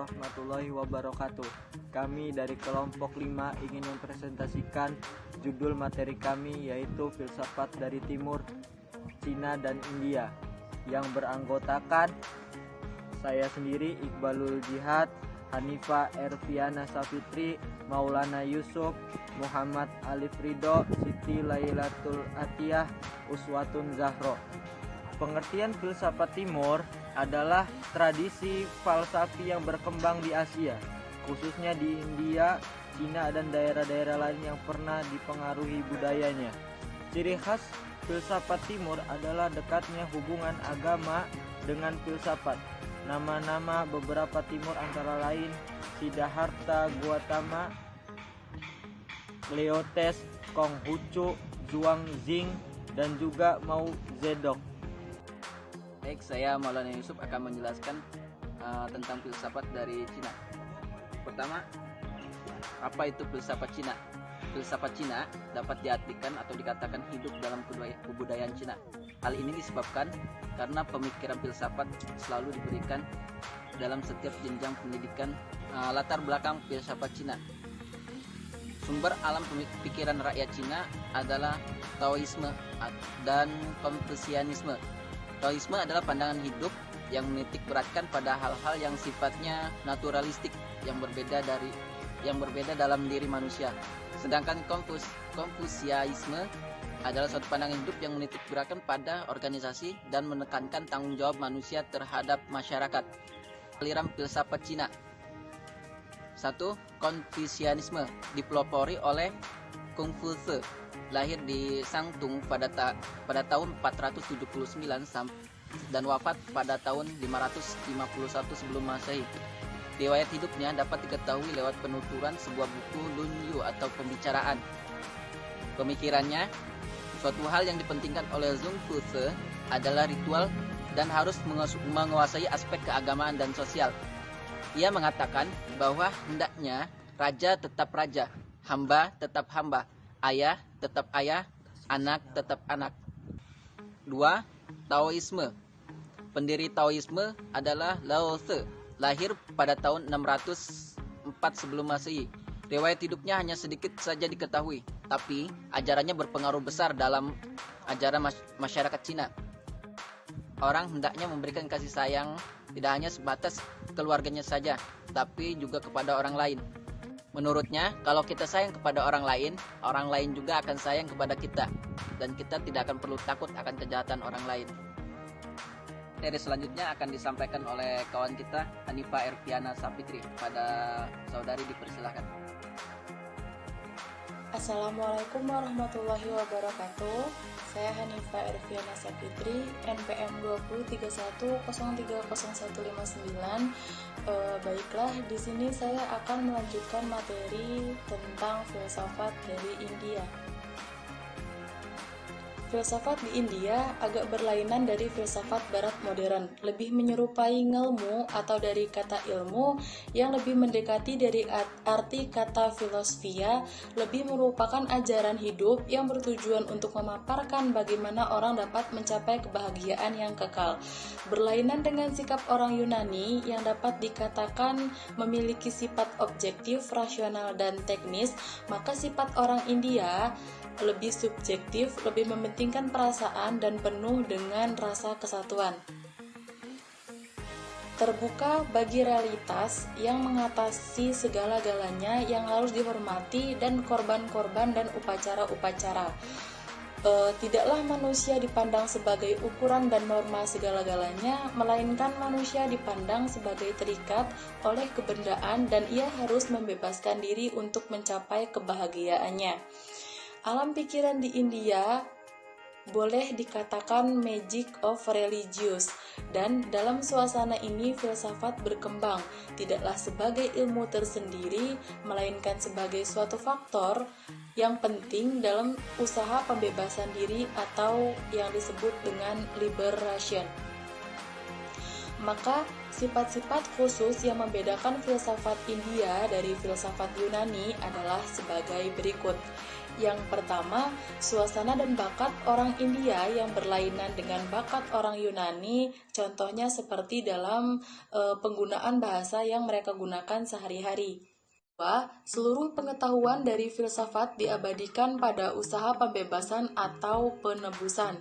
warahmatullahi wabarakatuh. Kami dari kelompok 5 ingin mempresentasikan judul materi kami, yaitu filsafat dari Timur, Cina dan India, yang beranggotakan saya sendiri, Iqbalul Jihad, Hanifah Erviana Safitri, Maulana Yusuf, Muhammad Alif Ridho, Siti Lailatul Atiyah, Uswatun Zahro. Pengertian filsafat Timur adalah tradisi falsafi yang berkembang di Asia, khususnya di India, Cina, dan daerah-daerah lain yang pernah dipengaruhi budayanya. Ciri khas filsafat Timur adalah dekatnya hubungan agama dengan filsafat. Nama-nama beberapa Timur antara lain Siddhartha Gautama, Leotes, Konghucu, Zhuangzi, dan juga Mao Zedong. Baik, saya Maulana Yusuf akan menjelaskan tentang filsafat dari Cina. Pertama, apa itu filsafat Cina? Filsafat Cina dapat diartikan atau dikatakan hidup dalam kebudayaan Cina. Hal ini disebabkan karena pemikiran filsafat selalu diberikan dalam setiap jenjang pendidikan. Latar belakang filsafat Cina. Sumber alam pikiran rakyat Cina adalah Taoisme dan Konfusianisme. Taoisme adalah pandangan hidup yang menitik beratkan pada hal-hal yang sifatnya naturalistik yang berbeda dalam diri manusia. Sedangkan Konfusianisme adalah suatu pandangan hidup yang menitik beratkan pada organisasi dan menekankan tanggung jawab manusia terhadap masyarakat. Aliran filsafat Cina. 1. Konfusianisme dipelopori oleh Konghucu, lahir di Shantung pada tahun 479 dan wafat pada tahun 551 sebelum Masehi. Riwayat hidupnya dapat diketahui lewat penuturan sebuah buku Lunyu atau pembicaraan. Pemikirannya, suatu hal yang dipentingkan oleh Konghucu adalah ritual dan harus menguasai aspek keagamaan dan sosial. Ia mengatakan bahwa hendaknya raja tetap raja, hamba tetap hamba, ayah tetap ayah, anak tetap anak. 2. Taoisme. Pendiri Taoisme adalah Lao Tzu, lahir pada tahun 604 sebelum Masehi. Riwayat hidupnya hanya sedikit saja diketahui, tapi ajarannya berpengaruh besar dalam ajaran masyarakat Cina. Orang hendaknya memberikan kasih sayang tidak hanya sebatas keluarganya saja, tapi juga kepada orang lain. Menurutnya, kalau kita sayang kepada orang lain juga akan sayang kepada kita, dan kita tidak akan perlu takut akan kejahatan orang lain. Materi selanjutnya akan disampaikan oleh kawan kita, Hanifah Erviana Safitri. Pada saudari dipersilahkan. Assalamualaikum warahmatullahi wabarakatuh. Saya Hanifah Erviana Safitri, NPM 2031030159. Baiklah, di sini saya akan melanjutkan materi tentang filsafat dari India. Filsafat di India agak berlainan dari filsafat barat modern, lebih menyerupai ngelmu atau dari kata ilmu yang lebih mendekati dari arti kata filosofia, lebih merupakan ajaran hidup yang bertujuan untuk memaparkan bagaimana orang dapat mencapai kebahagiaan yang kekal. Berlainan dengan sikap orang Yunani yang dapat dikatakan memiliki sifat objektif, rasional, dan teknis, maka sifat orang India lebih subjektif, lebih mementingkan perasaan dan penuh dengan rasa kesatuan. Terbuka bagi realitas yang mengatasi segala-galanya yang harus dihormati dan korban-korban dan upacara-upacara. Tidaklah manusia dipandang sebagai ukuran dan norma segala-galanya, melainkan manusia dipandang sebagai terikat oleh kebendaan dan ia harus membebaskan diri untuk mencapai kebahagiaannya. Alam pikiran di India boleh dikatakan magic of religious, dan dalam suasana ini filsafat berkembang tidaklah sebagai ilmu tersendiri, melainkan sebagai suatu faktor yang penting dalam usaha pembebasan diri atau yang disebut dengan liberation. Maka Sifat-sifat khusus yang membedakan filsafat India dari filsafat Yunani adalah sebagai berikut. Yang pertama, suasana dan bakat orang India yang berlainan dengan bakat orang Yunani, contohnya seperti dalam penggunaan bahasa yang mereka gunakan sehari-hari. Kedua, seluruh pengetahuan dari filsafat diabadikan pada usaha pembebasan atau penebusan.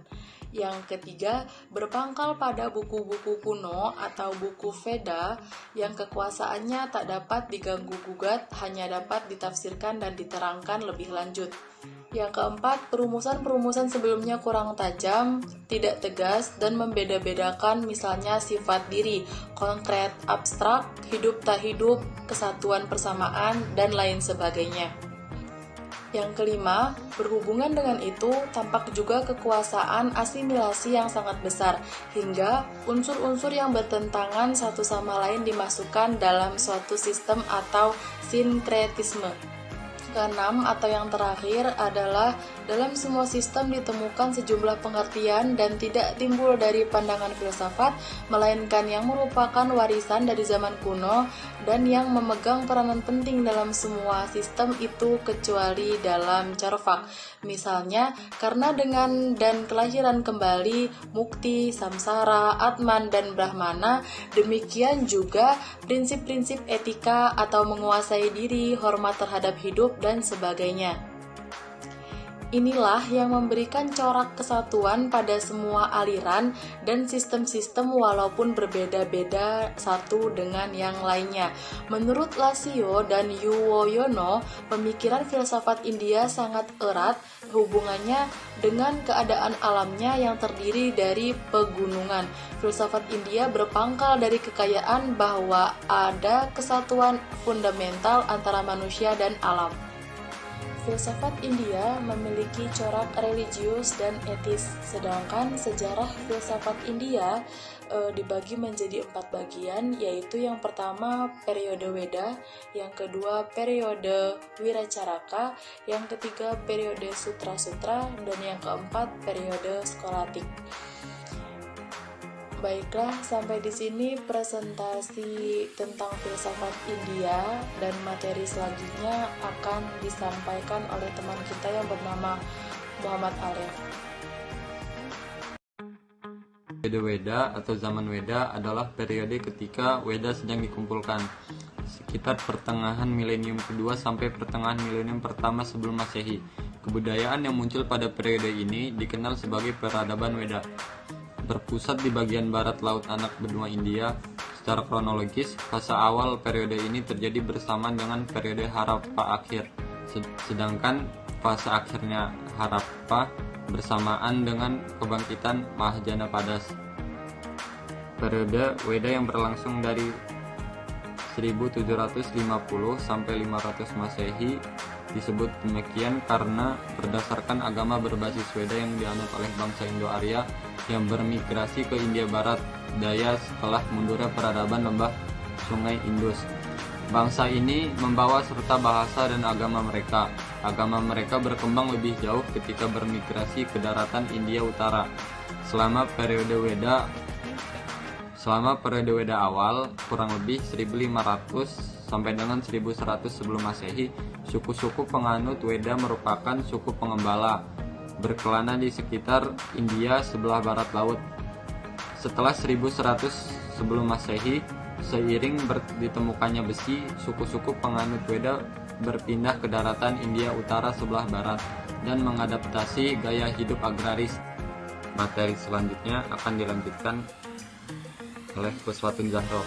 Yang ketiga, berpangkal pada buku-buku kuno atau buku Veda yang kekuasaannya tak dapat diganggu-gugat, hanya dapat ditafsirkan dan diterangkan lebih lanjut. Yang keempat, perumusan-perumusan sebelumnya kurang tajam, tidak tegas, dan membeda-bedakan misalnya sifat diri, konkret, abstrak, hidup tak hidup, kesatuan persamaan, dan lain sebagainya. Yang kelima, berhubungan dengan itu tampak juga kekuasaan asimilasi yang sangat besar, hingga unsur-unsur yang bertentangan satu sama lain dimasukkan dalam suatu sistem atau sinkretisme. Keenam atau yang terakhir adalah dalam semua sistem ditemukan sejumlah pengertian dan tidak timbul dari pandangan filsafat, melainkan yang merupakan warisan dari zaman kuno dan yang memegang peranan penting dalam semua sistem itu kecuali dalam Charvak. Misalnya, karena dengan dan kelahiran kembali, mukti, samsara, atman, dan brahmana, demikian juga prinsip-prinsip etika atau menguasai diri, hormat terhadap hidup, dan sebagainya. Inilah yang memberikan corak kesatuan pada semua aliran dan sistem-sistem walaupun berbeda-beda satu dengan yang lainnya. Menurut Lasio dan Yuwoyono, pemikiran filsafat India sangat erat hubungannya dengan keadaan alamnya yang terdiri dari pegunungan. Filsafat India berpangkal dari kekayaan bahwa ada kesatuan fundamental antara manusia dan alam. Filsafat India memiliki corak religius dan etis, sedangkan sejarah filsafat India dibagi menjadi 4 bagian, yaitu yang pertama periode Weda, yang kedua periode Wiracaraka, yang ketiga periode Sutra-Sutra, dan yang keempat periode Skolatik. Baiklah, sampai di sini presentasi tentang filsafat India, dan materi selanjutnya akan disampaikan oleh teman kita yang bernama Muhammad Alef. Periode Weda atau zaman Weda adalah periode ketika Weda sedang dikumpulkan, sekitar pertengahan milenium kedua sampai pertengahan milenium pertama sebelum Masehi. Kebudayaan yang muncul pada periode ini dikenal sebagai peradaban Weda. Berpusat di bagian barat laut anak benua India. Secara kronologis, fase awal periode ini terjadi bersamaan dengan periode Harappa akhir, sedangkan fase akhirnya Harappa bersamaan dengan kebangkitan Mahajanapadas. Periode Weda yang berlangsung dari 1750 sampai 500 Masehi disebut demikian karena berdasarkan agama berbasis Weda yang dianut oleh bangsa Indo-Arya yang bermigrasi ke India Barat Daya setelah mundurnya peradaban lembah Sungai Indus. Bangsa ini membawa serta bahasa dan agama mereka. Agama mereka berkembang lebih jauh ketika bermigrasi ke daratan India Utara. Selama periode Weda awal, kurang lebih 1500 sampai dengan 1100 sebelum Masehi, suku-suku penganut Weda merupakan suku pengembala, berkelana di sekitar India sebelah barat laut. Setelah 1100 sebelum Masehi, seiring ditemukannya besi, suku-suku penganut Weda berpindah ke daratan India Utara sebelah barat dan mengadaptasi gaya hidup agraris. Materi selanjutnya akan dilanjutkan oleh Kuswatun Zahro.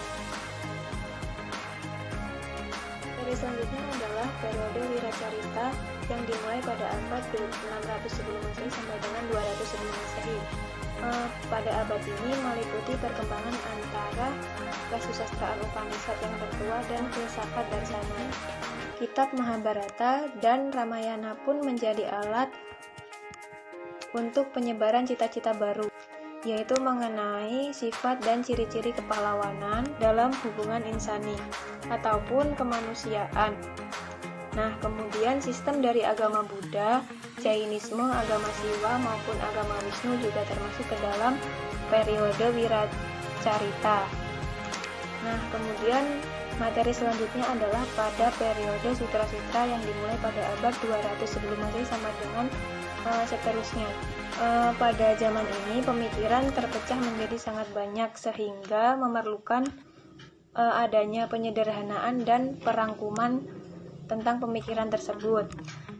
Materi selanjutnya adalah periode Wiracarita yang dimulai pada abad 600 sebelum Masehi sampai dengan 200 sebelum Masehi. Pada abad ini meliputi perkembangan antara kesusastraan Upanishad yang tertua dan filsafat darsana. Kitab Mahabharata dan Ramayana pun menjadi alat untuk penyebaran cita-cita baru, yaitu mengenai sifat dan ciri-ciri kepahlawanan dalam hubungan insani ataupun kemanusiaan. Nah, kemudian sistem dari agama Buddha, Jainisme, agama Siwa maupun agama Wisnu juga termasuk ke dalam periode Wiracarita. Nah, kemudian materi selanjutnya adalah pada periode sutra-sutra yang dimulai pada abad 200 sebelum Masehi sampai dengan seterusnya. Pada zaman ini pemikiran terpecah menjadi sangat banyak sehingga memerlukan adanya penyederhanaan dan perangkuman tentang pemikiran tersebut.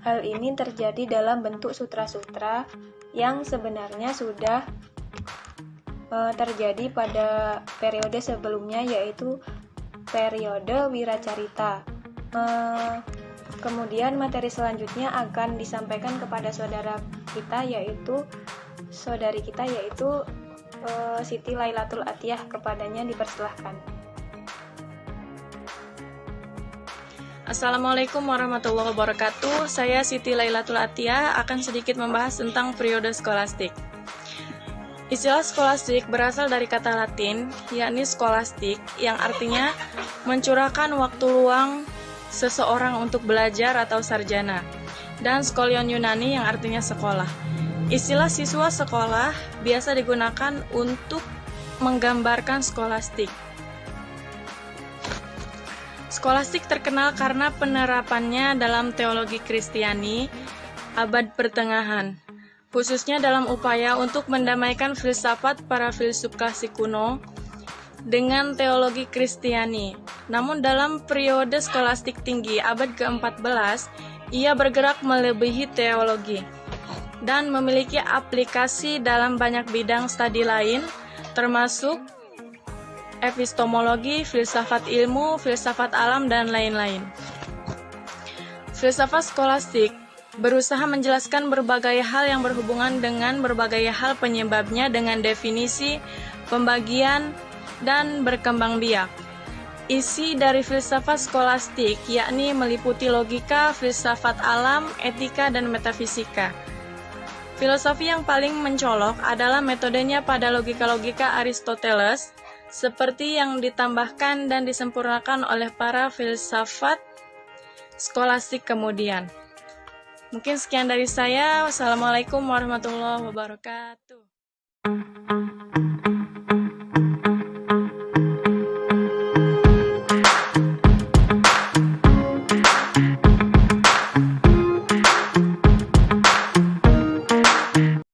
Hal ini terjadi dalam bentuk sutra-sutra yang sebenarnya sudah terjadi pada periode sebelumnya, yaitu periode Wiracarita. Kemudian materi selanjutnya akan disampaikan kepada saudari kita yaitu Siti Lailatul Atiyah. Kepadanya dipersilahkan. Assalamualaikum warahmatullahi wabarakatuh. Saya Siti Lailatul Atiyah akan sedikit membahas tentang periode skolastik. Istilah skolastik berasal dari kata Latin, yakni skolastik, yang artinya mencurahkan waktu luang seseorang untuk belajar atau sarjana, dan skolion Yunani yang artinya sekolah. Istilah siswa sekolah biasa digunakan untuk menggambarkan skolastik. Skolastik terkenal karena penerapannya dalam teologi Kristiani abad pertengahan, khususnya dalam upaya untuk mendamaikan filsafat para filsuf klasik kuno dengan teologi Kristiani. Namun dalam periode skolastik tinggi abad ke-14, ia bergerak melebihi teologi dan memiliki aplikasi dalam banyak bidang studi lain, termasuk epistemologi, filsafat ilmu, filsafat alam, dan lain-lain. Filsafat skolastik berusaha menjelaskan berbagai hal yang berhubungan dengan berbagai hal penyebabnya dengan definisi, pembagian, dan berkembang biak. Isi dari filsafat skolastik yakni meliputi logika, filsafat alam, etika, dan metafisika. Filosofi yang paling mencolok adalah metodenya pada logika-logika Aristoteles, seperti yang ditambahkan dan disempurnakan oleh para filsafat skolastik kemudian. Mungkin sekian dari saya. Wassalamualaikum warahmatullahi wabarakatuh.